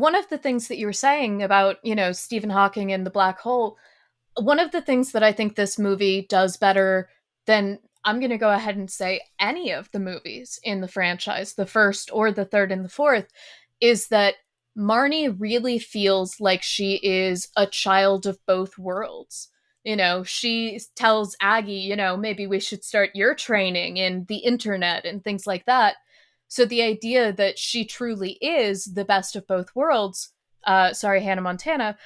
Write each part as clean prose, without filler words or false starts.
one of the things that you were saying about, Stephen Hawking and the black hole, one of the things that I think this movie does better than, I'm going to go ahead and say, any of the movies in the franchise, the first or the third and the fourth, is that Marnie really feels like she is a child of both worlds. She tells Aggie, maybe we should start your training in the internet and things like that. So the idea that she truly is the best of both worlds, sorry, Hannah Montana,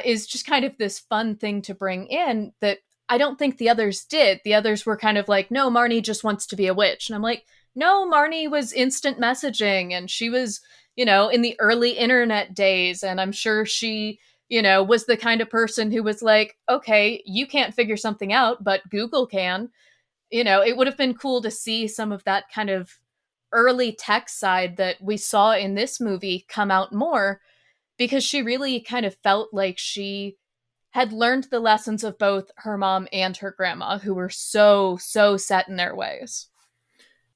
is just kind of this fun thing to bring in that I don't think the others did. The others were kind of like, no, Marnie just wants to be a witch. And I'm like, no, Marnie was instant messaging and she was, in the early internet days. And I'm sure she, was the kind of person who was like, okay, you can't figure something out, but Google can. It would have been cool to see some of that kind of early tech side that we saw in this movie come out more, because she really kind of felt like she had learned the lessons of both her mom and her grandma, who were so set in their ways.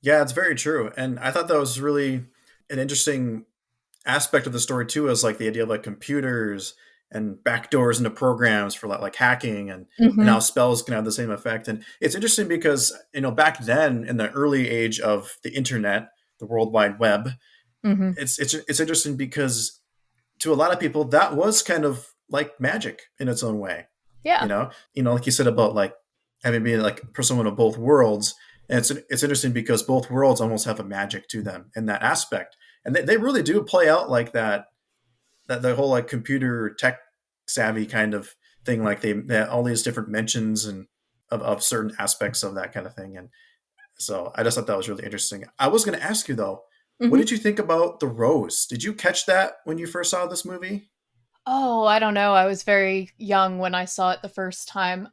Yeah, it's very true. And I thought that was really an interesting aspect of the story too, is like the idea of like computers and backdoors into programs for like hacking and how spells can have the same effect. And it's interesting because, back then in the early age of the internet, the World Wide Web, it's interesting because to a lot of people that was kind of like magic in its own way. Yeah. Like you said about like having been like someone of both worlds. And it's interesting because both worlds almost have a magic to them in that aspect. And they really do play out like that the whole like computer tech savvy kind of thing. Like they all these different mentions and of certain aspects of that kind of thing. And so I just thought that was really interesting. I was going to ask you though, what did you think about the rose? Did you catch that when you first saw this movie? Oh, I don't know. I was very young when I saw it the first time.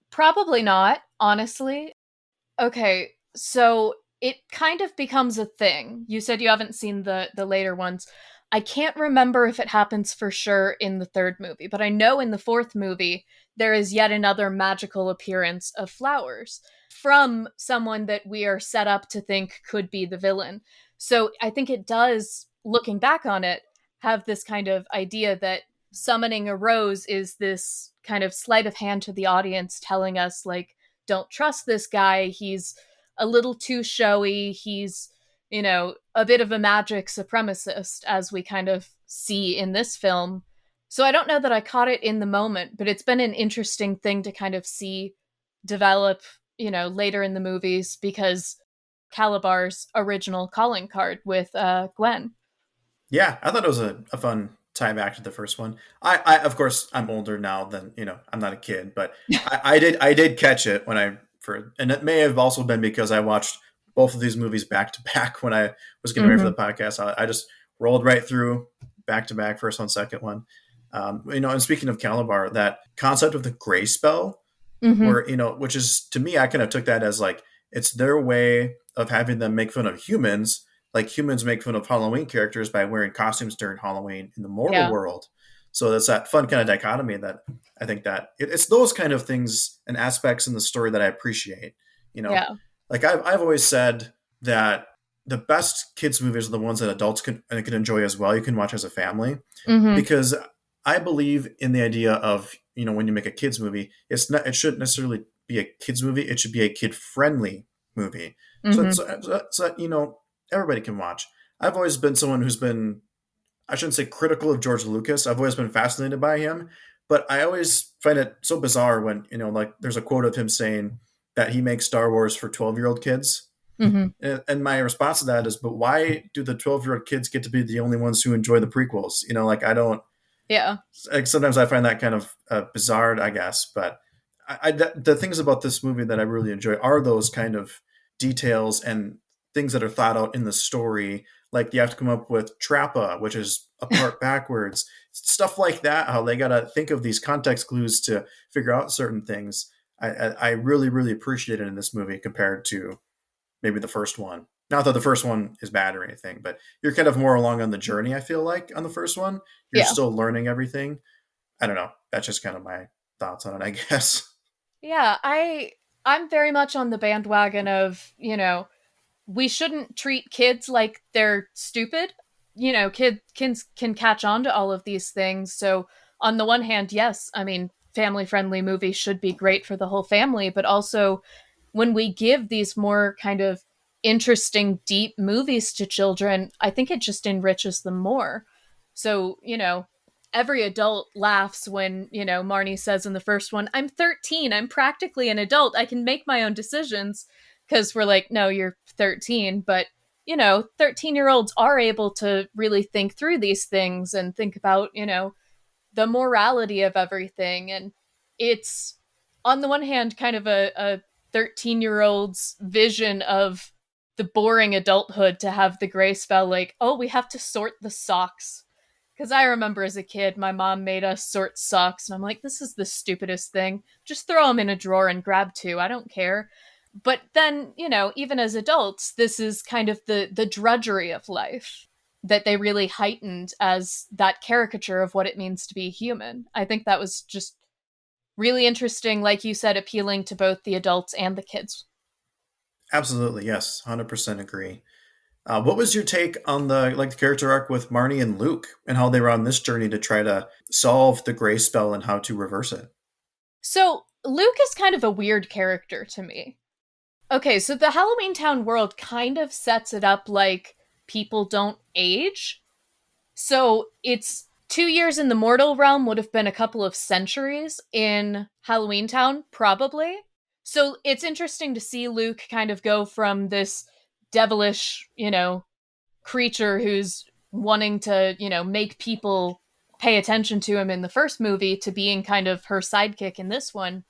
Probably not, honestly. Okay, so it kind of becomes a thing. You said you haven't seen the later ones. I can't remember if it happens for sure in the third movie, but I know in the fourth movie there is yet another magical appearance of flowers from someone that we are set up to think could be the villain. So I think it does, looking back on it, have this kind of idea that summoning a rose is this kind of sleight of hand to the audience, telling us, like, don't trust this guy. He's a little too showy. He's, a bit of a magic supremacist, as we kind of see in this film. So I don't know that I caught it in the moment, but it's been an interesting thing to kind of see develop, later in the movies, because KALABAR'S original calling card with Gwen. Yeah, I thought it was a fun tie back to the first one. I of course I'm older now than I'm not a kid, but I did catch it when and it may have also been because I watched both of these movies back to back when I was getting ready for the podcast. I just rolled right through back to back, first one, second one. And speaking of Calabar, that concept of the gray spell, where which is, to me, I kind of took that as like it's their way of having them make fun of humans, like humans make fun of Halloween characters by wearing costumes during Halloween in the mortal world. So that's that fun kind of dichotomy that I think that it's those kind of things and aspects in the story that I appreciate. Like I've always said that the best kids movies are the ones that adults can enjoy as well. You can watch as a family, because I believe in the idea of, when you make a kids movie, it shouldn't necessarily be a kids movie. It should be a kid friendly movie. So everybody can watch. I've always been someone who's been, I shouldn't say critical of George Lucas. I've always been fascinated by him, but I always find it so bizarre when, like there's a quote of him saying that he makes Star Wars for 12-year-old kids. And my response to that is, but why do the 12-year-old kids get to be the only ones who enjoy the prequels? I don't, like sometimes I find that kind of bizarre, I guess. But the things about this movie that I really enjoy are those kind of details and things that are thought out in the story. Like you have to come up with Trappa, which is a part backwards, stuff like that. How they got to think of these context clues to figure out certain things. I really, really appreciate it in this movie compared to maybe the first one. Not that the first one is bad or anything, but you're kind of more along on the journey, I feel like, on the first one. You're still learning everything. I don't know. That's just kind of my thoughts on it, I guess. Yeah, I'm very much on the bandwagon of, we shouldn't treat kids like they're stupid. kids can catch on to all of these things. So on the one hand, yes, I mean, family friendly movies should be great for the whole family, but also when we give these more kind of interesting, deep movies to children, I think it just enriches them more. So, every adult laughs when, Marnie says in the first one, I'm 13, I'm practically an adult, I can make my own decisions. Because we're like, no, you're 13. But, 13-year-olds are able to really think through these things and think about, the morality of everything. And it's, on the one hand, kind of a 13-year-old's vision of the boring adulthood to have the gray spell, like, oh, we have to sort the socks. Because I remember as a kid, my mom made us sort socks, and I'm like, this is the stupidest thing. Just throw them in a drawer and grab two. I don't care. But then, even as adults, this is kind of the drudgery of life that they really heightened as that caricature of what it means to be human. I think that was just really interesting, like you said, appealing to both the adults and the kids. Absolutely, yes, 100% agree. What was your take on the character arc with Marnie and Luke and how they were on this journey to try to solve the gray spell and how to reverse it? So, Luke is kind of a weird character to me. Okay, so the Halloweentown world kind of sets it up like people don't age. So it's 2 years in the mortal realm would have been a couple of centuries in Halloweentown, probably. So it's interesting to see Luke kind of go from this devilish, creature who's wanting to, make people pay attention to him in the first movie to being kind of her sidekick in this one.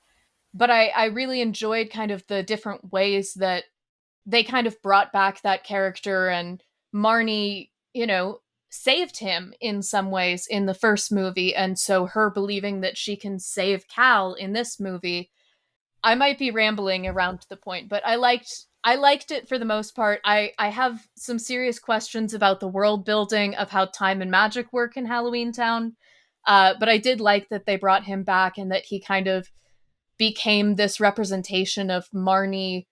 But I really enjoyed kind of the different ways that they kind of brought back that character, and Marnie, saved him in some ways in the first movie. And so her believing that she can save Cal in this movie, I might be rambling around the point, but I liked it for the most part. I have some serious questions about the world building of how time and magic work in Halloweentown. But I did like that they brought him back and that he kind of became this representation of Marnie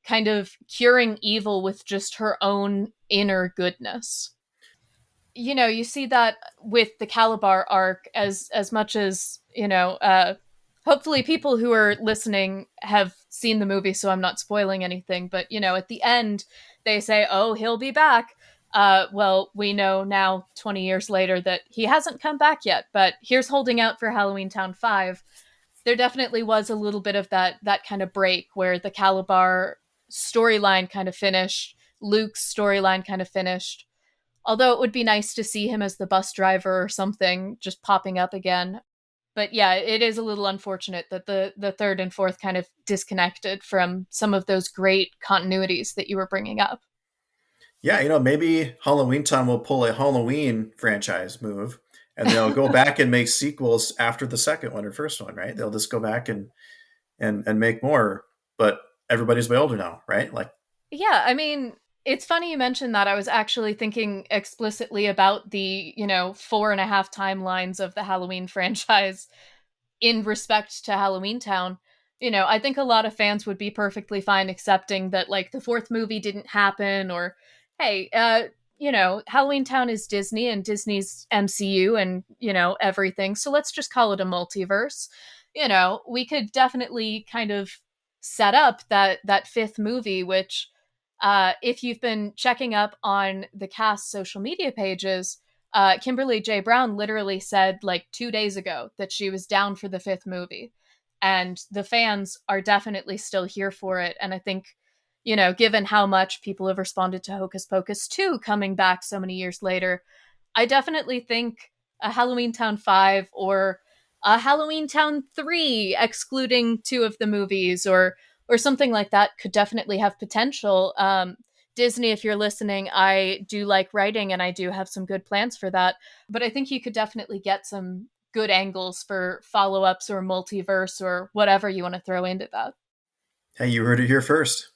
kind of curing evil with just her own inner goodness. You see that with the Calabar arc as much as, hopefully people who are listening have seen the movie, so I'm not spoiling anything, but at the end they say, oh, he'll be back. Well, we know now 20 years later that he hasn't come back yet, but here's holding out for Halloweentown 5. There definitely was a little bit of that kind of break where the Calabar storyline kind of finished, Luke's storyline kind of finished. Although it would be nice to see him as the bus driver or something just popping up again. But yeah, it is a little unfortunate that the third and fourth kind of disconnected from some of those great continuities that you were bringing up. Yeah, maybe Halloween Town will pull a Halloween franchise move and they'll go back and make sequels after the second one or first one, right? They'll just go back and make more, but everybody's way older now, right? Like, Yeah, I mean, it's funny you mentioned that. I was actually thinking explicitly about the, 4.5 timelines of the Halloween franchise in respect to Halloweentown. I think a lot of fans would be perfectly fine accepting that, like, the fourth movie didn't happen, or, hey, Halloweentown is Disney and Disney's MCU and, everything. So let's just call it a multiverse. We could definitely kind of set up that fifth movie, which if you've been checking up on the cast social media pages, Kimberly J. Brown literally said like 2 days ago that she was down for the fifth movie. And the fans are definitely still here for it. And I think, given how much people have responded to Hocus Pocus 2 coming back so many years later, I definitely think a Halloweentown 5 or a Halloweentown 3, excluding two of the movies, or something like that could definitely have potential. Disney, if you're listening, I do like writing and I do have some good plans for that. But I think you could definitely get some good angles for follow ups or multiverse or whatever you want to throw into that. hey, you heard it here first.